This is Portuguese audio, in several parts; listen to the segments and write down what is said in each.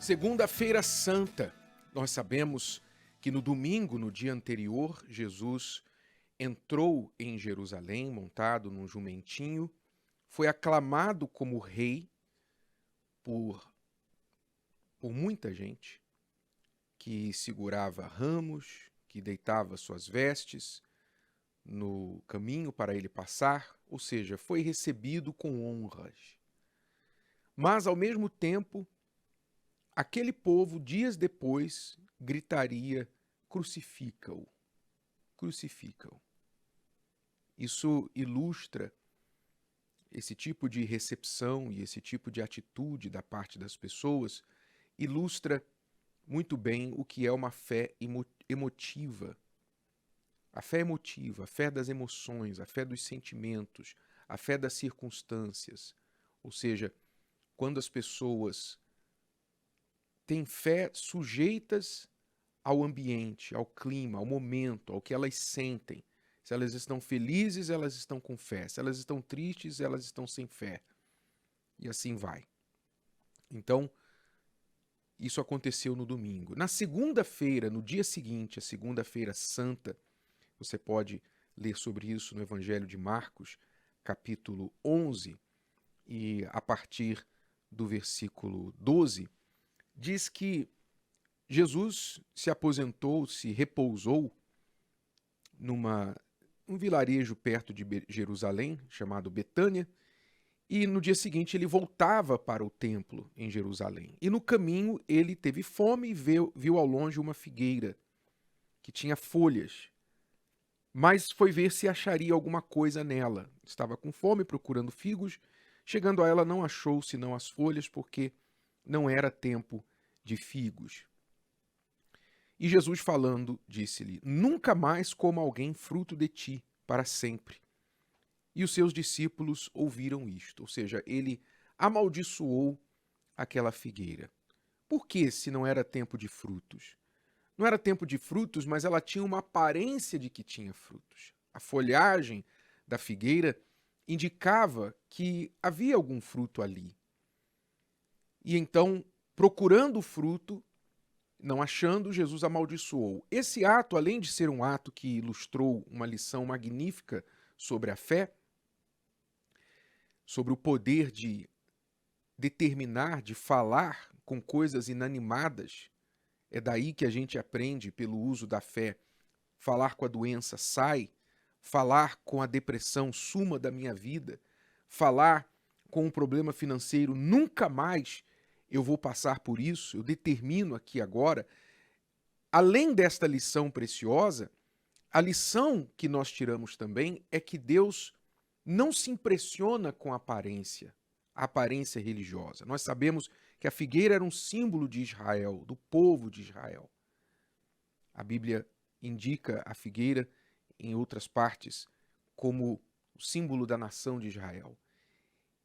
Segunda-feira Santa. Nós sabemos que no domingo, no dia anterior, Jesus entrou em Jerusalém montado num jumentinho, foi aclamado como rei por muita gente que segurava ramos, que deitava suas vestes no caminho para ele passar, ou seja, foi recebido com honras. Mas, ao mesmo tempo, aquele povo, dias depois, gritaria: crucifica-o, crucifica-o. Isso ilustra esse tipo de recepção e esse tipo de atitude da parte das pessoas, ilustra muito bem o que é uma fé emotiva. A fé emotiva, a fé das emoções, a fé dos sentimentos, a fé das circunstâncias. Ou seja, quando as pessoas têm fé sujeitas ao ambiente, ao clima, ao momento, ao que elas sentem. Se elas estão felizes, elas estão com fé. Se elas estão tristes, elas estão sem fé. E assim vai. Então, isso aconteceu no domingo. Na segunda-feira, no dia seguinte, a segunda-feira santa, você pode ler sobre isso no Evangelho de Marcos, capítulo 11, e a partir do versículo 12, diz que Jesus se aposentou, se repousou num vilarejo perto de Jerusalém, chamado Betânia, e no dia seguinte ele voltava para o templo em Jerusalém. E no caminho ele teve fome e viu ao longe uma figueira que tinha folhas, mas foi ver se acharia alguma coisa nela. Estava com fome, procurando figos. Chegando a ela, não achou senão as folhas, porque não era tempo de figos. E Jesus falando, disse-lhe: nunca mais coma alguém fruto de ti, para sempre. E os seus discípulos ouviram isto, ou seja, ele amaldiçoou aquela figueira. Por que, se não era tempo de frutos? Não era tempo de frutos, mas ela tinha uma aparência de que tinha frutos. A folhagem da figueira indicava que havia algum fruto ali. E então, procurando o fruto, não achando, Jesus amaldiçoou. Esse ato, além de ser um ato que ilustrou uma lição magnífica sobre a fé, sobre o poder de determinar, de falar com coisas inanimadas, é daí que a gente aprende, pelo uso da fé, falar com a doença sai, falar com a depressão suma da minha vida, falar com um problema financeiro nunca mais eu vou passar por isso, eu determino aqui agora. Além desta lição preciosa, a lição que nós tiramos também é que Deus não se impressiona com a aparência religiosa. Nós sabemos que a figueira era um símbolo de Israel, do povo de Israel. A Bíblia indica a figueira, em outras partes, como o símbolo da nação de Israel.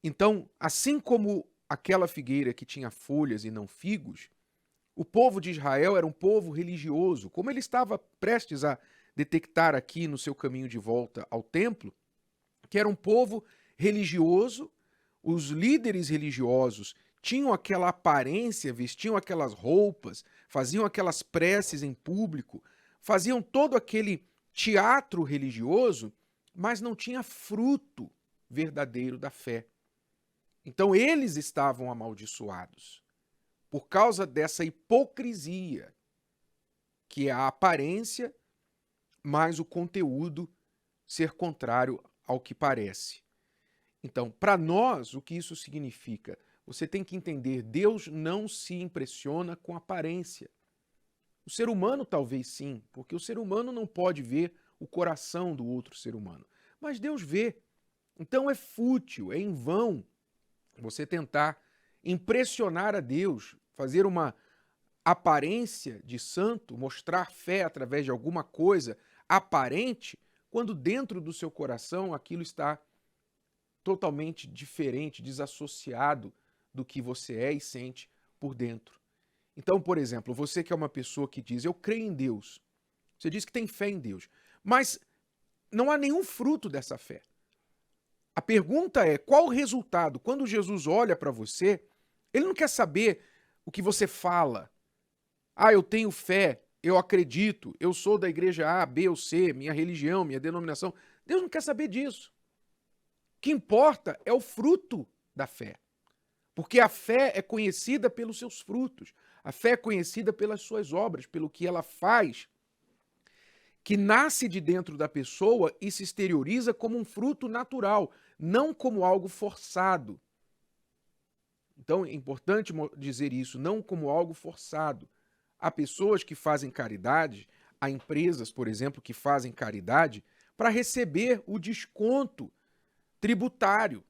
Então, assim como aquela figueira que tinha folhas e não figos, o povo de Israel era um povo religioso. Como ele estava prestes a detectar aqui no seu caminho de volta ao templo, que era um povo religioso, os líderes religiosos tinham aquela aparência, vestiam aquelas roupas, faziam aquelas preces em público, faziam todo aquele teatro religioso, mas não tinha fruto verdadeiro da fé. Então eles estavam amaldiçoados por causa dessa hipocrisia, que é a aparência, mas o conteúdo ser contrário ao que parece. Então, para nós, o que isso significa? Você tem que entender, Deus não se impressiona com aparência. O ser humano talvez sim, porque o ser humano não pode ver o coração do outro ser humano. Mas Deus vê. Então é fútil, é em vão você tentar impressionar a Deus, fazer uma aparência de santo, mostrar fé através de alguma coisa aparente, quando dentro do seu coração aquilo está totalmente diferente, desassociado do que você é e sente por dentro. Então, por exemplo, você que é uma pessoa que diz: eu creio em Deus, você diz que tem fé em Deus, mas não há nenhum fruto dessa fé. A pergunta é, qual o resultado? Quando Jesus olha para você, ele não quer saber o que você fala. Ah, eu tenho fé, eu acredito, eu sou da igreja A, B ou C, minha religião, minha denominação. Deus não quer saber disso. O que importa é o fruto da fé. Porque a fé é conhecida pelos seus frutos. A fé é conhecida pelas suas obras, pelo que ela faz, que nasce de dentro da pessoa e se exterioriza como um fruto natural, não como algo forçado. Então é importante dizer isso, não como algo forçado. Há pessoas que fazem caridade, há empresas, por exemplo, que fazem caridade para receber o desconto tributário.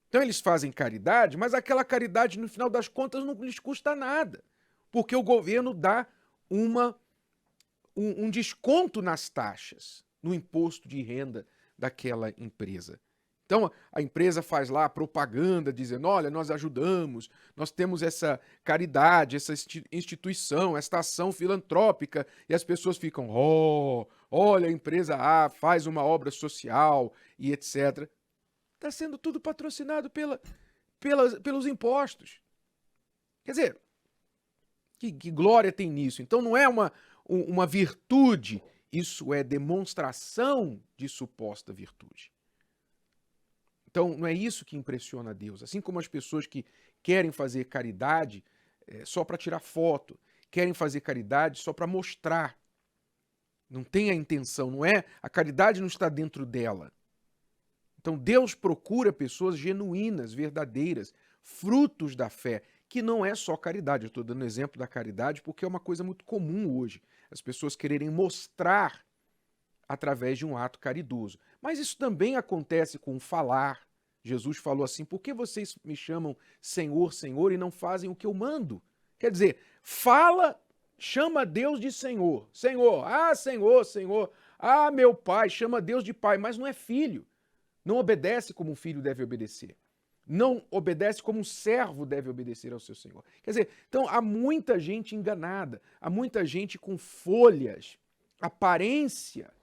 Então eles fazem caridade, mas aquela caridade, no final das contas, não lhes custa nada, porque o governo dá um desconto nas taxas, no imposto de renda daquela empresa. Então a empresa faz lá propaganda dizendo, olha, nós ajudamos, nós temos essa caridade, essa instituição, esta ação filantrópica, e as pessoas ficam, olha, a empresa A faz uma obra social e etc. Está sendo tudo patrocinado pelos impostos. Quer dizer, que glória tem nisso? Então não é uma virtude, isso é demonstração de suposta virtude. Então não é isso que impressiona a Deus. Assim como as pessoas que querem fazer caridade só para tirar foto, querem fazer caridade só para mostrar. Não tem a intenção, não é? A caridade não está dentro dela. Então Deus procura pessoas genuínas, verdadeiras, frutos da fé, que não é só caridade. Eu estou dando exemplo da caridade porque é uma coisa muito comum hoje. As pessoas quererem mostrar através de um ato caridoso. Mas isso também acontece com o falar. Jesus falou assim, por que vocês me chamam Senhor, Senhor e não fazem o que eu mando? Quer dizer, fala, chama Deus de Senhor. Senhor, Senhor, Senhor. Meu Pai, chama Deus de Pai, mas não é filho. Não obedece como um filho deve obedecer. Não obedece como um servo deve obedecer ao seu Senhor. Quer dizer, então há muita gente enganada, há muita gente com folhas, aparência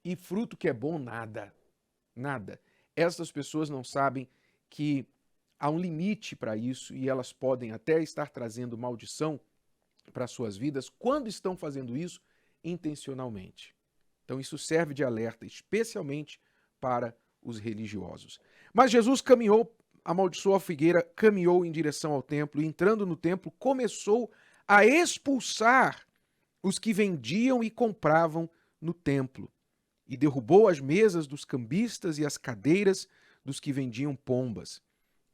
e fruto que é bom, nada. Nada. Essas pessoas não sabem que há um limite para isso e elas podem até estar trazendo maldição para suas vidas quando estão fazendo isso intencionalmente. Então isso serve de alerta, especialmente para os religiosos. Mas Jesus caminhou, amaldiçoou a figueira, caminhou em direção ao templo e, entrando no templo, começou a expulsar os que vendiam e compravam no templo. E derrubou as mesas dos cambistas e as cadeiras dos que vendiam pombas.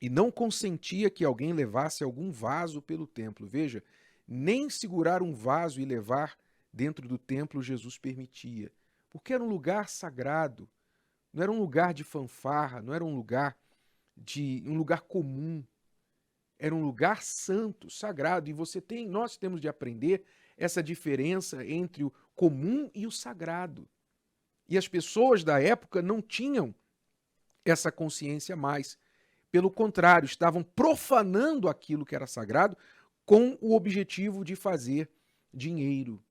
E não consentia que alguém levasse algum vaso pelo templo. Veja, nem segurar um vaso e levar dentro do templo Jesus permitia, porque era um lugar sagrado. Não era um lugar de fanfarra, não era um lugar comum. Era um lugar santo, sagrado. E nós temos de aprender essa diferença entre o comum e o sagrado. E as pessoas da época não tinham essa consciência mais. Pelo contrário, estavam profanando aquilo que era sagrado com o objetivo de fazer dinheiro.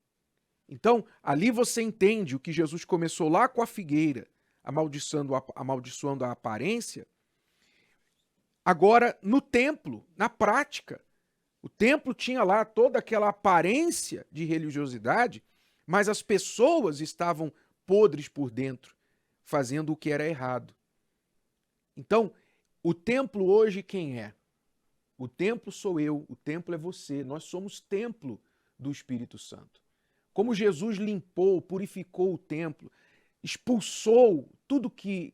Então, ali você entende o que Jesus começou lá com a figueira, amaldiçoando a aparência. Agora, no templo, na prática, o templo tinha lá toda aquela aparência de religiosidade, mas as pessoas estavam podres por dentro, fazendo o que era errado. Então, o templo hoje quem é? O templo sou eu, o templo é você, nós somos templo do Espírito Santo. Como Jesus limpou, purificou o templo, expulsou tudo que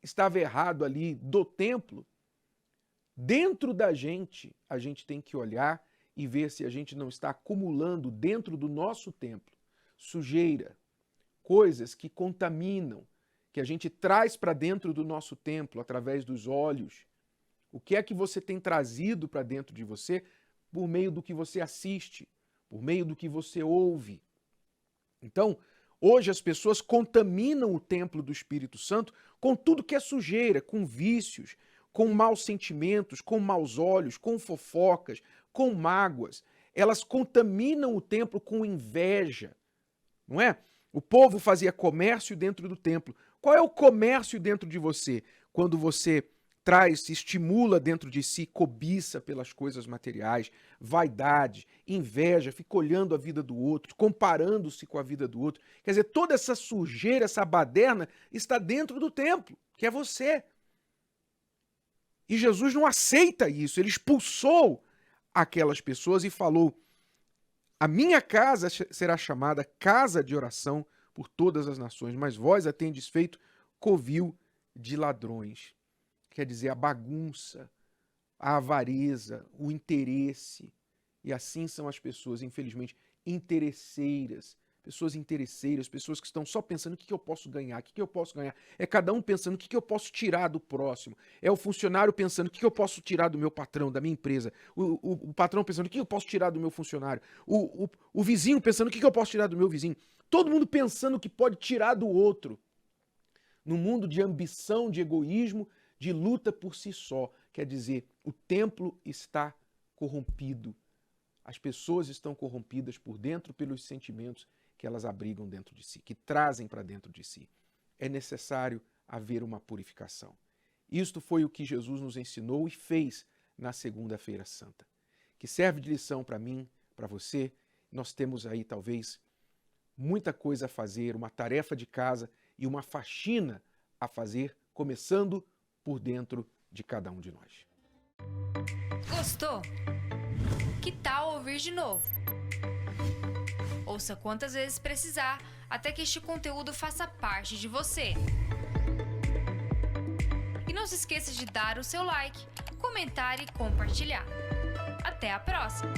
estava errado ali do templo, dentro da gente, a gente tem que olhar e ver se a gente não está acumulando dentro do nosso templo sujeira, coisas que contaminam, que a gente traz para dentro do nosso templo através dos olhos. O que é que você tem trazido para dentro de você por meio do que você assiste, por meio do que você ouve? Então, hoje as pessoas contaminam o templo do Espírito Santo com tudo que é sujeira, com vícios, com maus sentimentos, com maus olhos, com fofocas, com mágoas. Elas contaminam o templo com inveja, não é? O povo fazia comércio dentro do templo. Qual é o comércio dentro de você? Quando você traz, estimula dentro de si cobiça pelas coisas materiais, vaidade, inveja, fica olhando a vida do outro, comparando-se com a vida do outro. Quer dizer, toda essa sujeira, essa baderna está dentro do templo, que é você. E Jesus não aceita isso, ele expulsou aquelas pessoas e falou: a minha casa será chamada casa de oração por todas as nações, mas vós a tendes feito covil de ladrões. Quer dizer, a bagunça, a avareza, o interesse. E assim são as pessoas, infelizmente, interesseiras. Pessoas interesseiras, pessoas que estão só pensando o que eu posso ganhar, o que eu posso ganhar. É cada um pensando o que eu posso tirar do próximo. É o funcionário pensando o que eu posso tirar do meu patrão, da minha empresa. O patrão pensando o que eu posso tirar do meu funcionário. O vizinho pensando o que eu posso tirar do meu vizinho. Todo mundo pensando o que pode tirar do outro. Num mundo de ambição, de egoísmo, de luta por si só. Quer dizer, o templo está corrompido. As pessoas estão corrompidas por dentro pelos sentimentos que elas abrigam dentro de si, que trazem para dentro de si. É necessário haver uma purificação. Isto foi o que Jesus nos ensinou e fez na Segunda-feira Santa, que serve de lição para mim, para você. Nós temos aí talvez muita coisa a fazer, uma tarefa de casa e uma faxina a fazer, começando por dentro de cada um de nós. Gostou? Que tal ouvir de novo? Ouça quantas vezes precisar, até que este conteúdo faça parte de você. E não se esqueça de dar o seu like, comentar e compartilhar. Até a próxima!